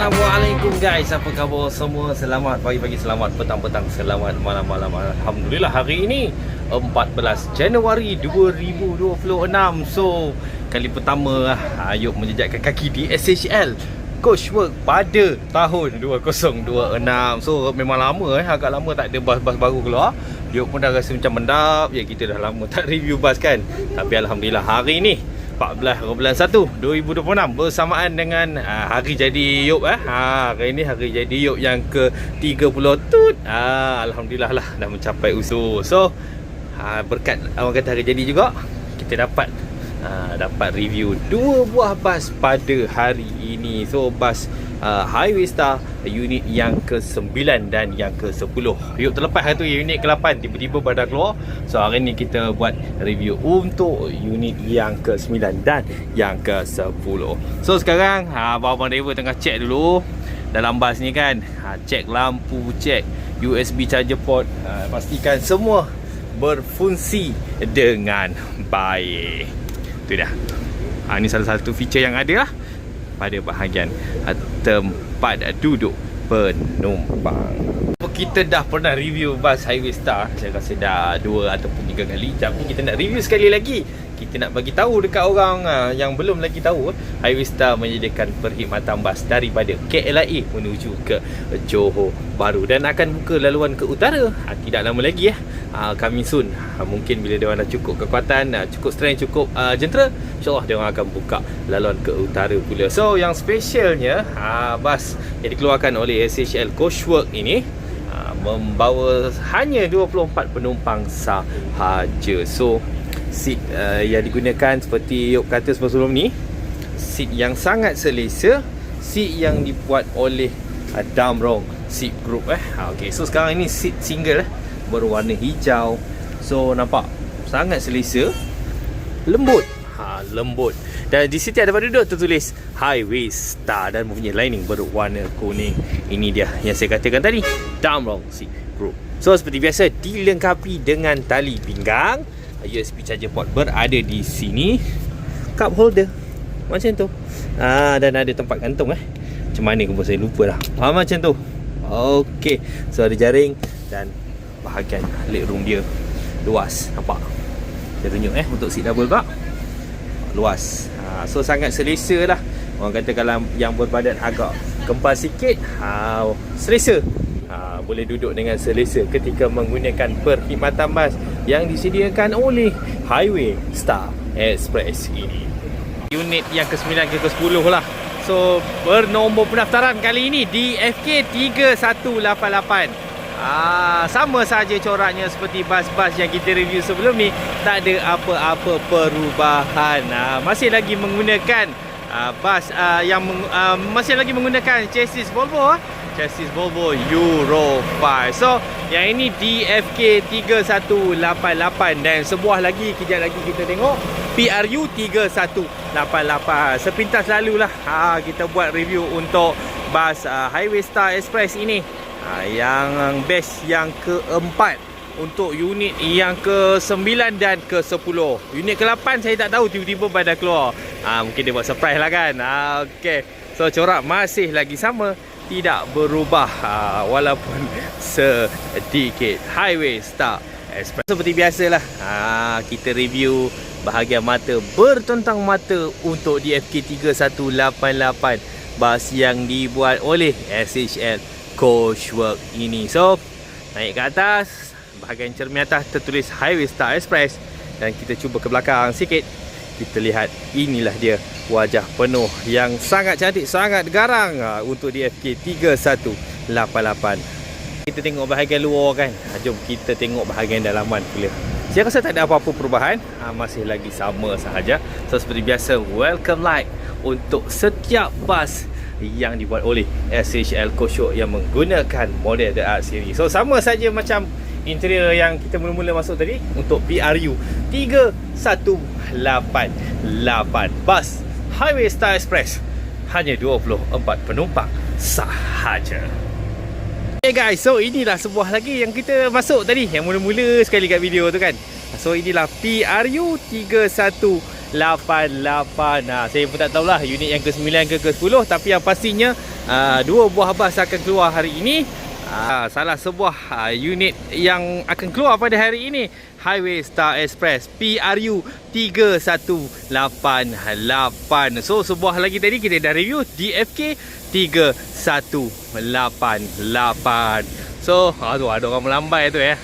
Assalamualaikum guys, apa khabar semua? Selamat pagi-pagi, selamat petang-petang, selamat malam-malam. Alhamdulillah hari ini 14 Januari 2026. So kali pertama Ayub menjejakkan kaki di SHL Coachwork pada tahun 2026. So memang lama agak lama tak ada bas-bas baru keluar. Ayub pun dah rasa macam mendap. Ya, kita dah lama tak review bas kan. Tapi Alhamdulillah hari ini 14 bulan 1 2026 bersamaan dengan hari jadi Yop. Hari ini hari jadi Yop yang ke-30 tut. Alhamdulillah lah dah mencapai usul. So berkat orang kata hari jadi juga, kita dapat review 2 buah bas pada hari ini. So bas Highway Star unit yang ke-9 dan yang ke-10. Yuk terlepas satu unit ke-8 tiba-tiba pada keluar. So hari ni kita buat review untuk unit yang ke-9 dan yang ke-10. So sekarang abang driver tengah check dulu dalam bas ni kan. Check lampu, check USB charger port, pastikan semua berfungsi dengan baik. Itu dah. Ini salah satu feature yang ada lah pada bahagian tempat duduk penumpang. Kita dah pernah review bas Highway Star, saya rasa dah 2 ataupun 3 kali. Tapi kita nak review sekali lagi. Kita nak bagi tahu dekat orang yang belum lagi tahu, Highway Star menyediakan perkhidmatan bas daripada KLIA menuju ke Johor Bahru dan akan buka laluan ke utara tidak lama lagi coming soon. Mungkin bila dia orang dah cukup kekuatan, cukup strength, cukup jentera, InsyaAllah dia orang akan buka laluan ke utara pula. So yang specialnya bas yang dikeluarkan oleh SHL Coachwork ini membawa hanya 24 penumpang sahaja. So seat yang digunakan seperti Yop kata sebelum ni, seat yang sangat selesa, seat yang dibuat oleh Damrong Seat Group. Okay, so sekarang ini seat single berwarna hijau. So nampak sangat selesa, lembut. Lembut. Dan di situ ada pada duduk tertulis Highway Star dan mempunyai lining berwarna kuning. Ini dia yang saya katakan tadi, Damrong Seat Group. So seperti biasa dilengkapi dengan tali pinggang, USB charger port berada di sini, cup holder macam tu, dan ada tempat gantung macam mana pun saya lupa dah. Macam tu. Okey, so ada jaring dan bahagian legroom dia luas. Nampak? Saya tunjuk untuk seat double bak, luas. So sangat selesa lah. Orang kata kalau yang berbadan agak kempal sikit, selesa. Boleh duduk dengan selesa ketika menggunakan perkhidmatan bas yang disediakan oleh Highway Star Express ini. Unit yang ke-9 ke ke-10 lah. So bernombor pendaftaran kali ini DFK 3188. Sama saja coraknya seperti bas-bas yang kita review sebelum ni. Tak ada apa-apa perubahan. Masih lagi menggunakan bas yang masih lagi menggunakan chassis Volvo. Chassis Volvo Euro 5. So yang ini DFK 3188 dan sebuah lagi kejap lagi kita tengok PRU 3188. Sepintas lalulah kita buat review untuk bas Highway Star Express ini. Yang best yang keempat untuk unit yang ke-9 dan ke-10. Unit ke-8 saya tak tahu, tiba-tiba pada keluar. Mungkin dia buat surprise lah kan. Okay. So corak masih lagi sama, tidak berubah walaupun sedikit. Highway Star Express seperti biasalah, kita review bahagian mata bertentang mata untuk DFK 3188 bas yang dibuat oleh SHL Coachwork ini. So naik ke atas, bahagian cermin atas tertulis Highway Star Express dan kita cuba ke belakang sikit. Kita lihat, inilah dia wajah penuh yang sangat cantik, sangat garang untuk DFK 3188. Kita tengok bahagian luar kan. Jom kita tengok bahagian dalaman pula. Saya rasa tak ada apa-apa perubahan, masih lagi sama sahaja. So seperti biasa, welcome light untuk setiap bas yang dibuat oleh SHL Coachwork yang menggunakan model The Art Series. So sama saja macam interior yang kita mula-mula masuk tadi untuk PRU 3188 bas Highway Star Express, hanya 24 penumpang sahaja. Okay guys, so inilah sebuah lagi yang kita masuk tadi, yang mula-mula sekali kat video tu kan. So inilah PRU 3188 Saya pun tak tahulah unit yang ke-9 ke ke-10, tapi yang pastinya dua buah bas akan keluar hari ini. Salah sebuah unit yang akan keluar pada hari ini, Highway Star Express PRU 3188. So sebuah lagi tadi kita dah review, DFK 3188. So ada orang melambai tu ya.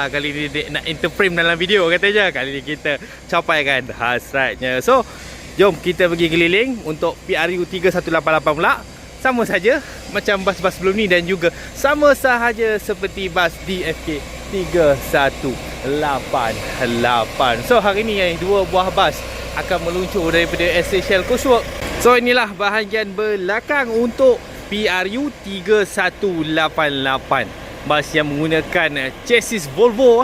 Kali ni dia nak interframe dalam video katanya. Kali ni kita capaikan hasratnya. So jom kita pergi keliling untuk PRU 3188 pula. Sama saja macam bas-bas sebelum ni, dan juga sama sahaja seperti bas DFK 3188. So hari ni dua buah bas akan meluncur daripada SHL Coachworks. So inilah bahagian belakang untuk PRU 3188. Bas yang menggunakan chassis Volvo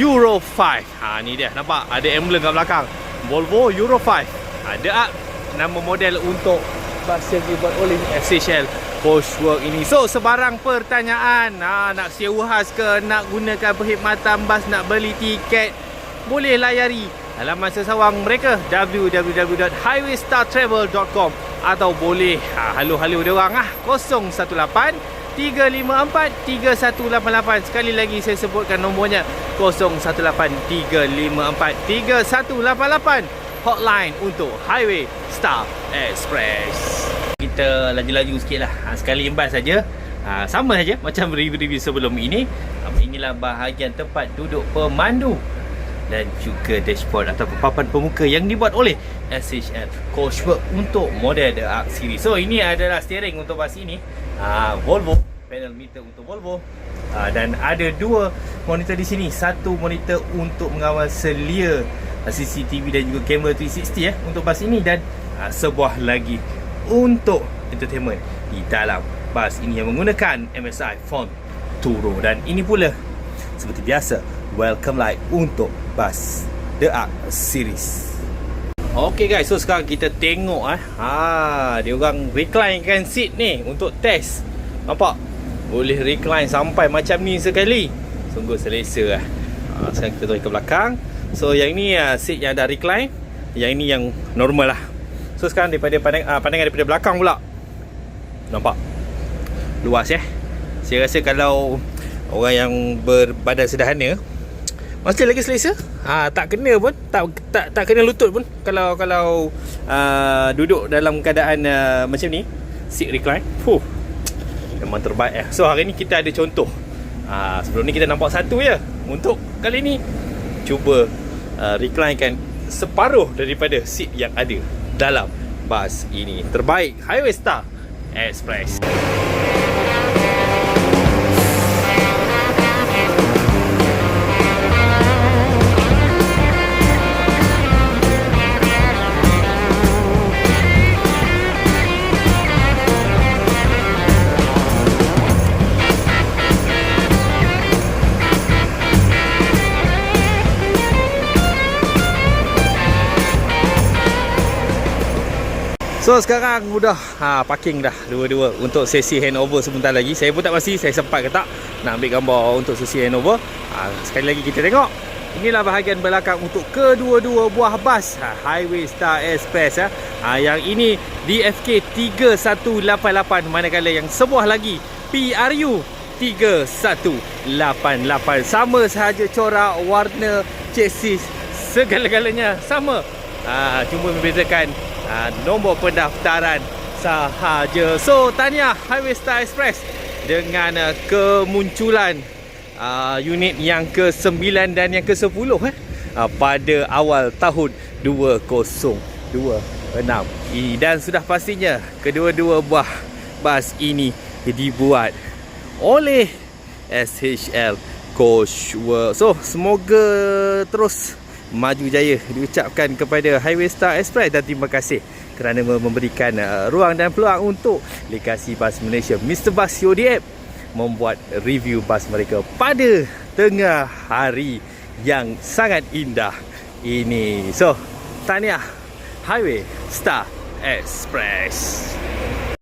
Euro 5. Ni dia, nampak ada emblem kat belakang, Volvo Euro 5. Ada nama model untuk bas yang dibuat oleh SHL Coachworks ini. So sebarang pertanyaan, nak sewa khas ke, nak gunakan perkhidmatan bas, nak beli tiket, boleh layari halaman sesawang mereka www.highwaystartravel.com, atau boleh halo diorang 018 354 3188. Sekali lagi saya sebutkan nombornya, 018 354 3188. Hotline untuk Highway Star Express. Kita laju-laju sikit lah, sekali imbas saja. Sama saja macam review-review sebelum ini. Inilah bahagian tempat duduk pemandu dan juga dashboard atau papan pemuka yang dibuat oleh SHL Coachworks untuk model The Arc Series. So ini adalah steering untuk bas ini, Volvo, panel meter untuk Volvo, dan ada dua monitor di sini. Satu monitor untuk mengawal selia CCTV dan juga kamera 360 untuk bas ini, dan sebuah lagi untuk entertainment di dalam bas ini yang menggunakan MSI Font Turo. Dan ini pula seperti biasa welcome light untuk bas The Arc Series. Okay guys, so sekarang kita tengok dia orang reclinekan seat ni untuk test. Nampak? Boleh recline sampai macam ni sekali. Sungguh selesa Sekarang kita turun ke belakang. So yang ni seat yang ada recline, yang ini yang normal lah. So sekarang daripada pandangan daripada belakang pula, nampak luas Saya rasa kalau orang yang berbadan sederhana masih lagi selesa. Tak kena pun, tak kena lutut pun kalau duduk dalam keadaan macam ni, seat recline. Memang terbaik So hari ni kita ada contoh. Sebelum ni kita nampak satu je. Untuk kali ni cuba reclinekan separuh daripada seat yang ada dalam bas ini. Terbaik, Highway Star Express. So sekarang dah parking dah dua-dua untuk sesi handover sebentar lagi. Saya pun tak pasti saya sempat ke tak nak ambil gambar untuk sesi handover. Sekali lagi kita tengok. Inilah bahagian belakang untuk kedua-dua buah bas Highway Star Express. Yang ini DFK 3188, manakala yang sebuah lagi PRU 3188. Sama sahaja corak, warna, chassis, segala-galanya sama. Cuma membezakan nombor pendaftaran sahaja. So tahniah Highway Star Express dengan kemunculan unit yang ke-9 dan yang ke-10 pada awal tahun 2026 ini. Dan sudah pastinya kedua-dua buah bas ini dibuat oleh SHL Coachworks. So semoga terus maju jaya diucapkan kepada Highway Star Express, dan terima kasih kerana memberikan ruang dan peluang untuk Legasi Bas Malaysia Mr. Bas CODF membuat review bas mereka pada tengah hari yang sangat indah ini. So tahniah Highway Star Express.